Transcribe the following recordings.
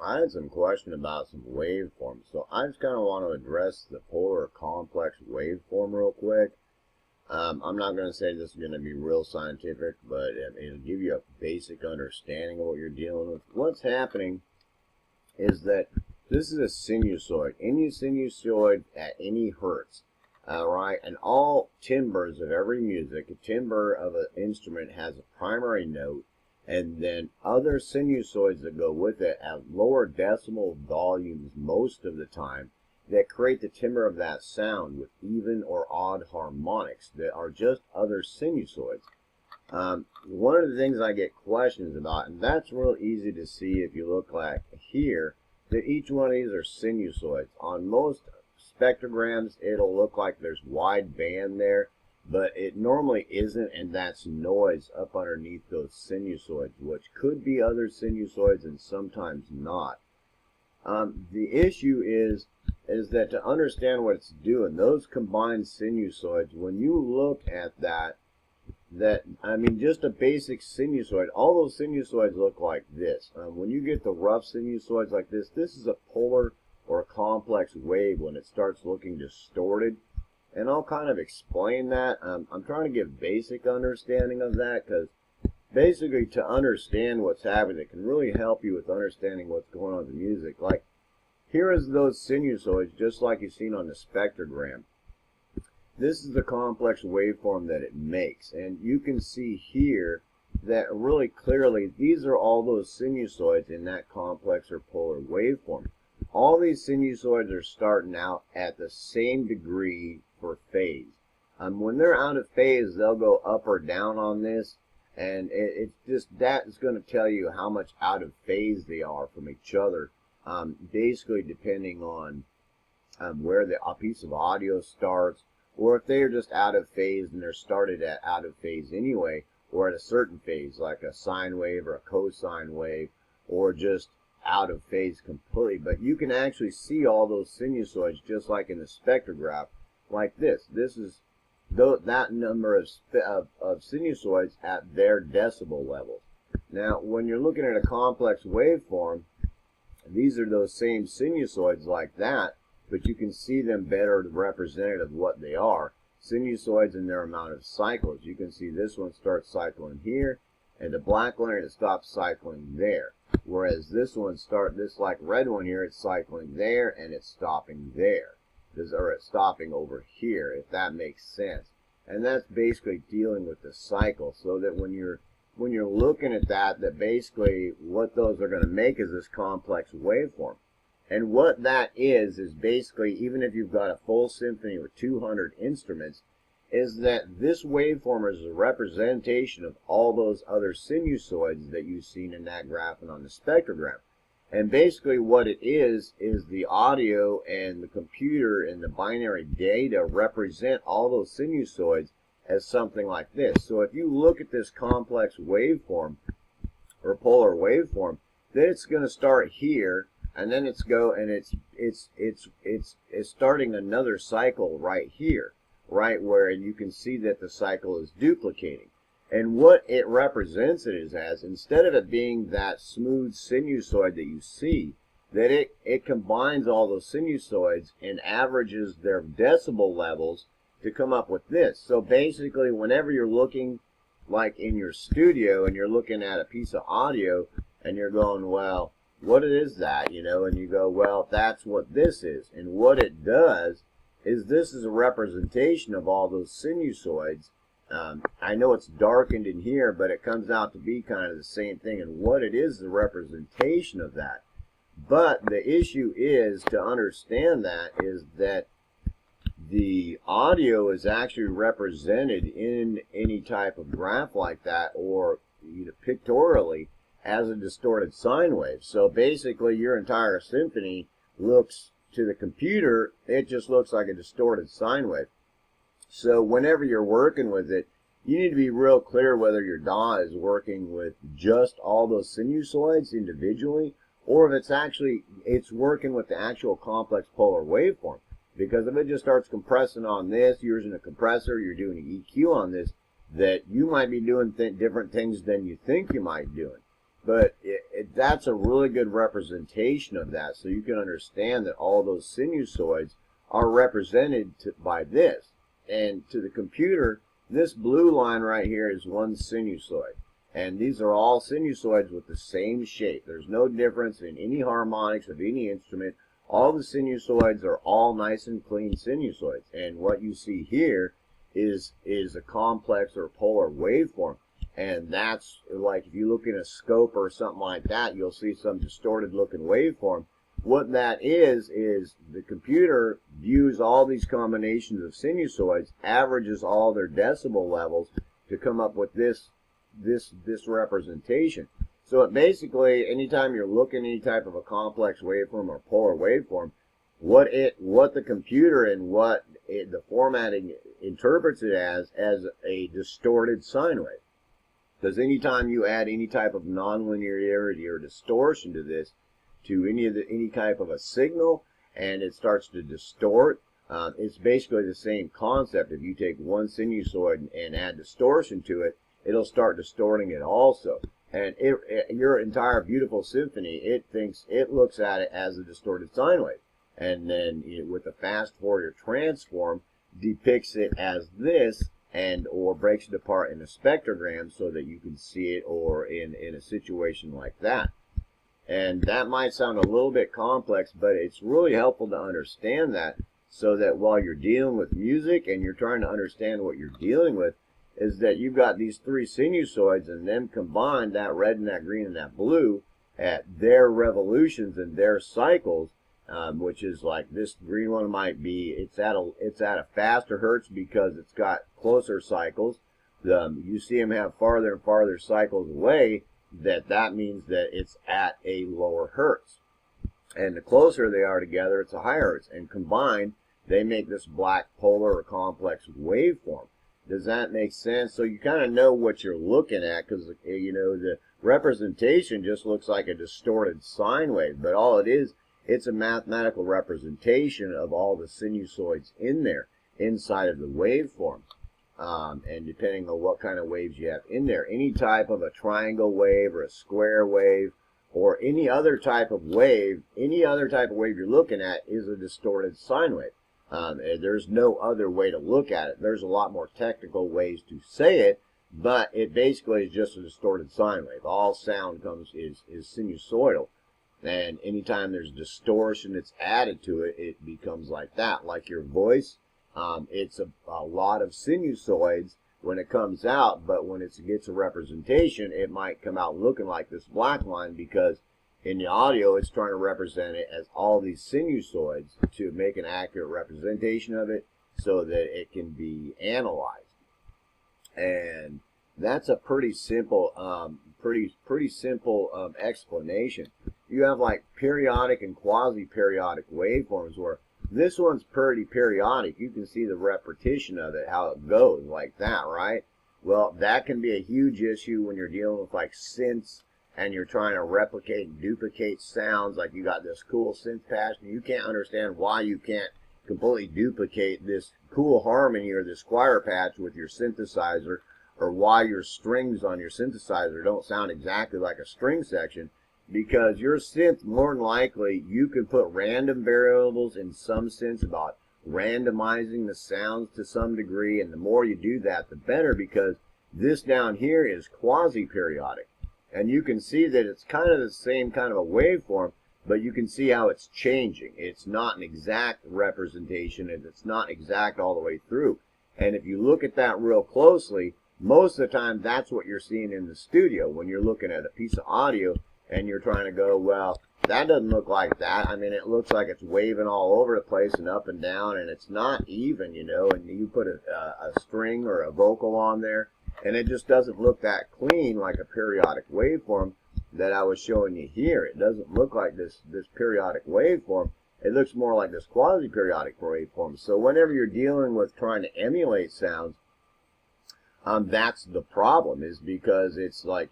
I had some question about some waveforms, so I just kind of want to address the polar complex waveform real quick. I'm not going to say this is going to be real scientific, but it'll give you a basic understanding of what you're dealing with. What's happening is that this is a sinusoid. Any sinusoid at any hertz, right? And all timbres of every music, a timbre of an instrument has a primary note, and then other sinusoids that go with it at lower decimal volumes most of the time that create the timbre of that sound with even or odd harmonics that are just other sinusoids. One of the things I get questions about, and that's real easy to see if you look like here, that each one of these are sinusoids. On most spectrograms, it'll look like there's wide band there, but it normally isn't, and that's noise up underneath those sinusoids, which could be other sinusoids and sometimes not. The issue is that to understand what it's doing, those combined sinusoids, when you look at I mean, just a basic sinusoid, all those sinusoids look like this. When you get the rough sinusoids like this is a polar or a complex wave when it starts looking distorted. And I'll kind of explain that. I'm trying to give basic understanding of that because basically to understand what's happening, it can really help you with understanding what's going on with the music. Like, here is those sinusoids just like you've seen on the spectrogram. This is the complex waveform that it makes. And you can see here that really clearly these are all those sinusoids in that complex or polar waveform. All these sinusoids are starting out at the same degree for phase. When they're out of phase, they'll go up or down on this, and it's just that is going to tell you how much out of phase they are from each other, basically depending on where a piece of audio starts, or if they are just out of phase and they're started at out of phase anyway, or at a certain phase like a sine wave or a cosine wave, or just out of phase completely. But you can actually see all those sinusoids just like in the spectrograph like this. This is that number of sinusoids at their decibel levels. Now when you're looking at a complex waveform, these are those same sinusoids like that, but you can see them better represented of what they are. Sinusoids and their amount of cycles. You can see this one starts cycling here, and the black one it stops cycling there. Whereas this like red one here, it's cycling there and it's stopping there. Or it's stopping over here, if that makes sense. And that's basically dealing with the cycle, so that when you're looking at that basically what those are going to make is this complex waveform. And what that is basically, even if you've got a full symphony with 200 instruments, is that this waveform is a representation of all those other sinusoids that you've seen in that graph and on the spectrogram. And basically what it is the audio and the computer and the binary data represent all those sinusoids as something like this. So if you look at this complex waveform or polar waveform, then it's going to start here, and then it's starting another cycle right here, right where you can see that the cycle is duplicating. And what it represents it as, instead of it being that smooth sinusoid that you see, that it combines all those sinusoids and averages their decibel levels to come up with this. So basically, whenever you're looking like in your studio and you're looking at a piece of audio and you're going, well, what is that, and you go, well, that's what this is. And what it does is this is a representation of all those sinusoids. I know it's darkened in here, but it comes out to be kind of the same thing. And what it is a representation of that. But the issue is, to understand that, is that the audio is actually represented in any type of graph like that, or pictorially, as a distorted sine wave. So basically your entire symphony looks, to the computer, it just looks like a distorted sine wave. So whenever you're working with it, you need to be real clear whether your DAW is working with just all those sinusoids individually, or if it's working with the actual complex polar waveform. Because if it just starts compressing on this, you're using a compressor, you're doing an EQ on this, that you might be doing different things than you think you might be doing. But that's a really good representation of that. So you can understand that all those sinusoids are represented by this. And to the computer, this blue line right here is one sinusoid. And these are all sinusoids with the same shape. There's no difference in any harmonics of any instrument. All the sinusoids are all nice and clean sinusoids. And what you see here is a complex or polar waveform. And that's like if you look in a scope or something like that, you'll see some distorted looking waveform. What that is the computer views all these combinations of sinusoids, averages all their decibel levels to come up with this representation. So it basically, anytime you're looking at any type of a complex waveform or polar waveform, what the computer and the formatting interprets it as a distorted sine wave. Because anytime you add any type of nonlinearity or distortion to this, to any type of a signal, and it starts to distort, it's basically the same concept. If you take one sinusoid and add distortion to it, it'll start distorting it also. And your entire beautiful symphony, it looks at it as a distorted sine wave. And then with the fast Fourier transform, depicts it as this, or breaks it apart in a spectrogram so that you can see it, or in a situation like that. And that might sound a little bit complex, but it's really helpful to understand that, so that while you're dealing with music and you're trying to understand what you're dealing with, is that you've got these three sinusoids, and them combined, that red and that green and that blue, at their revolutions and their cycles, which is like this green one might be, it's at a faster hertz because it's got closer cycles. You see them have farther and farther cycles away. That means that it's at a lower hertz. And the closer they are together, it's a higher hertz. And combined, they make this black polar or complex waveform. Does that make sense? So you kind of know what you're looking at, because the representation just looks like a distorted sine wave. But all it is, it's a mathematical representation of all the sinusoids in there, inside of the waveform. And depending on what kind of waves you have in there, any type of a triangle wave or a square wave or any other type of wave you're looking at is a distorted sine wave. There's no other way to look at it. There's a lot more technical ways to say it, but it basically is just a distorted sine wave. All sound is sinusoidal, and anytime there's distortion that's added to it, it becomes like that. Like your voice. It's a lot of sinusoids when it comes out, but when it gets a representation, it might come out looking like this black line, because in the audio, it's trying to represent it as all these sinusoids to make an accurate representation of it so that it can be analyzed. And that's a pretty simple, explanation. You have like periodic and quasi-periodic waveforms where this one's pretty periodic. You can see the repetition of it, how it goes like that, right? Well, that can be a huge issue when you're dealing with like synths and you're trying to replicate and duplicate sounds. Like you got this cool synth patch and you can't understand why you can't completely duplicate this cool harmony or this choir patch with your synthesizer, or why your strings on your synthesizer don't sound exactly like a string section. Because your synth, more than likely, you can put random variables in some sense about randomizing the sounds to some degree, and the more you do that, the better, because this down here is quasi-periodic. And you can see that it's kind of the same kind of a waveform, but you can see how it's changing. It's not an exact representation, and it's not exact all the way through. And if you look at that real closely, most of the time that's what you're seeing in the studio when you're looking at a piece of audio. And you're trying to go, well, that doesn't look like that. I mean, it looks like it's waving all over the place and up and down, and it's not even, and you put a string or a vocal on there, and it just doesn't look that clean like a periodic waveform that I was showing you here. It doesn't look like this periodic waveform. It looks more like this quasi-periodic waveform. So whenever you're dealing with trying to emulate sounds, that's the problem, is because it's like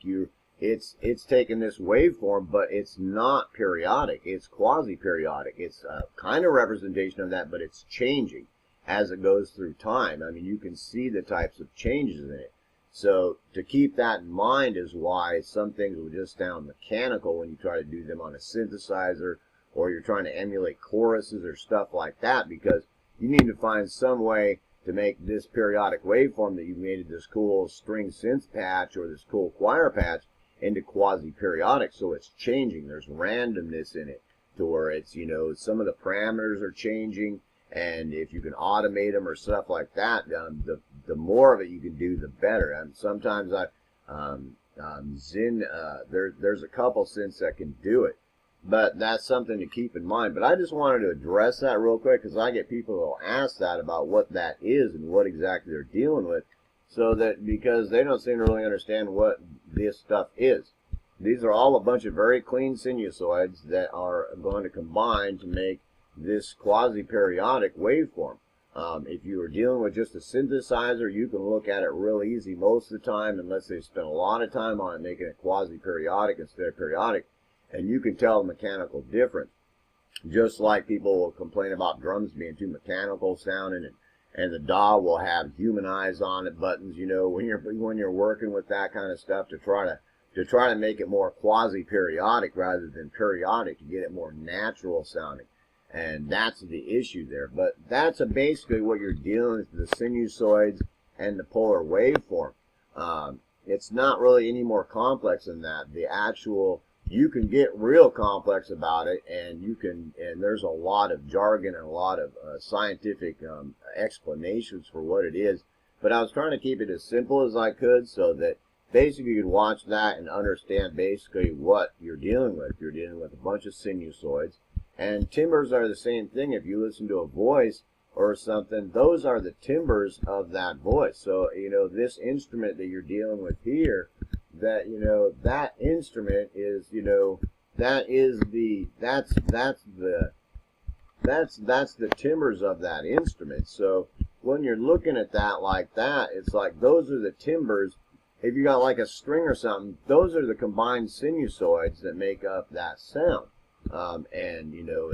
it's taking this waveform, but it's not periodic. It's quasi-periodic. It's a kind of representation of that, but it's changing as it goes through time. I mean, you can see the types of changes in it. So to keep that in mind is why some things will just sound mechanical when you try to do them on a synthesizer, or you're trying to emulate choruses or stuff like that, because you need to find some way to make this periodic waveform that you made this cool string synth patch or this cool choir patch into quasi-periodic, so it's changing. There's randomness in it to where it's, you know, some of the parameters are changing, and if you can automate them or stuff like that, the more of it you can do, the better. And sometimes there's a couple synths that can do it, but that's something to keep in mind. But I just wanted to address that real quick, because I get people who will ask that about what that is and what exactly they're dealing with, so that because they don't seem to really understand what this stuff is. These are all a bunch of very clean sinusoids that are going to combine to make this quasi-periodic waveform. If you are dealing with just a synthesizer, you can look at it real easy most of the time, unless they spend a lot of time on it making it quasi-periodic instead of periodic, and you can tell the mechanical difference. Just like people will complain about drums being too mechanical sounding, and the DAW will have human eyes on it buttons, you know, when you're working with that kind of stuff to try to make it more quasi-periodic rather than periodic, to get it more natural sounding. And that's the issue there. But that's basically what you're dealing with, the sinusoids and the polar waveform. It's not really any more complex than that. The actual, you can get real complex about it, and there's a lot of jargon and a lot of scientific explanations for what it is. But I was trying to keep it as simple as I could, so that basically you can watch that and understand basically what you're dealing with. You're dealing with a bunch of sinusoids. And timbres are the same thing. If you listen to a voice or something, those are the timbres of that voice. So, you know, this instrument that you're dealing with here, that, you know, that instrument is, you know, that's the timbres of that instrument. So when you're looking at that like that, it's like those are the timbres. If you got like a string or something, those are the combined sinusoids that make up that sound. And you know,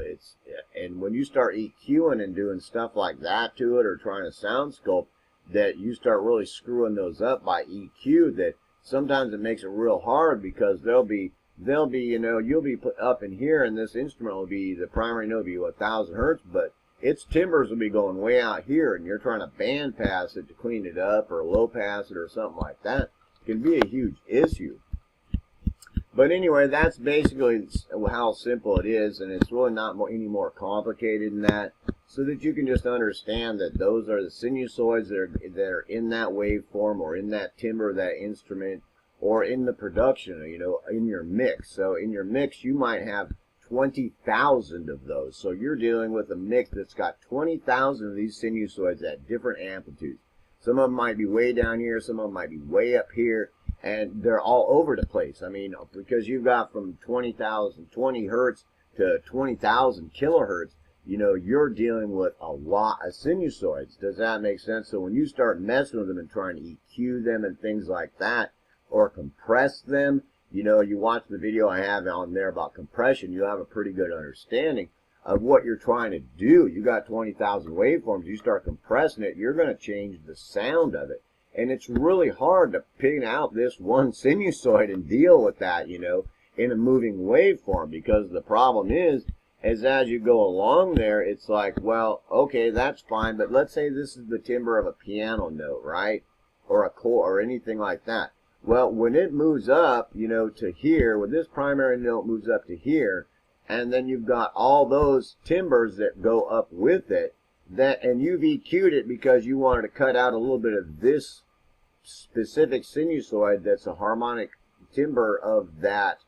and when you start EQing and doing stuff like that to it, or trying to sound sculpt, that you start really screwing those up by EQ, that sometimes it makes it real hard, because they'll be, you know, you'll be put up in here, and this instrument will be, the primary note will be 1,000 hertz, but its timbres will be going way out here, and you're trying to band pass it to clean it up, or low pass it, or something like that. It can be a huge issue. But anyway, that's basically how simple it is, and it's really not any more complicated than that, so that you can just understand that those are the sinusoids that are in that waveform, or in that timbre of that instrument, or in the production, you know, in your mix. So in your mix, you might have 20,000 of those. So you're dealing with a mix that's got 20,000 of these sinusoids at different amplitudes. Some of them might be way down here, some of them might be way up here, and they're all over the place. I mean, because you've got from 20 hertz to 20,000 kilohertz, you know, you're dealing with a lot of sinusoids. Does that make sense? So when you start messing with them and trying to EQ them and things like that, or compress them, you know, you watch the video I have on there about compression, you'll have a pretty good understanding of what you're trying to do. You got 20,000 waveforms, you start compressing it, you're going to change the sound of it. And it's really hard to pin out this one sinusoid and deal with that, you know, in a moving waveform, because the problem is as you go along there, it's like, well, okay, that's fine, but let's say this is the timbre of a piano note, right? Or a chord, or anything like that. Well, when it moves up, you know, to here, when this primary note moves up to here, and then you've got all those timbres that go up with it, and you've EQ'd it because you wanted to cut out a little bit of this specific sinusoid that's a harmonic timbre of that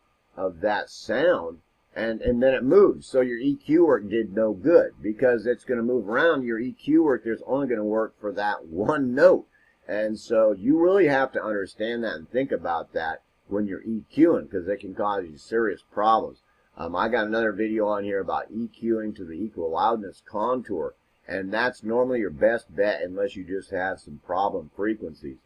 sound, and then it moves. So your EQ work did no good, because it's going to move around. Your EQ work there's only going to work for that one note. And so you really have to understand that and think about that when you're EQing, because it can cause you serious problems. I got another video on here about EQing to the equal loudness contour, and that's normally your best bet unless you just have some problem frequencies.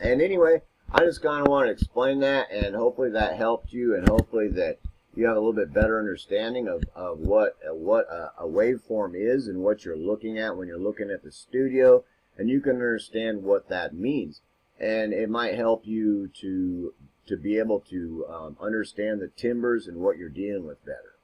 And anyway, I just kind of want to explain that, and hopefully that helped you, and hopefully that you have a little bit better understanding of what a waveform is and what you're looking at when you're looking at the studio, and you can understand what that means. and it might help you to be able to understand the timbers and what you're dealing with better.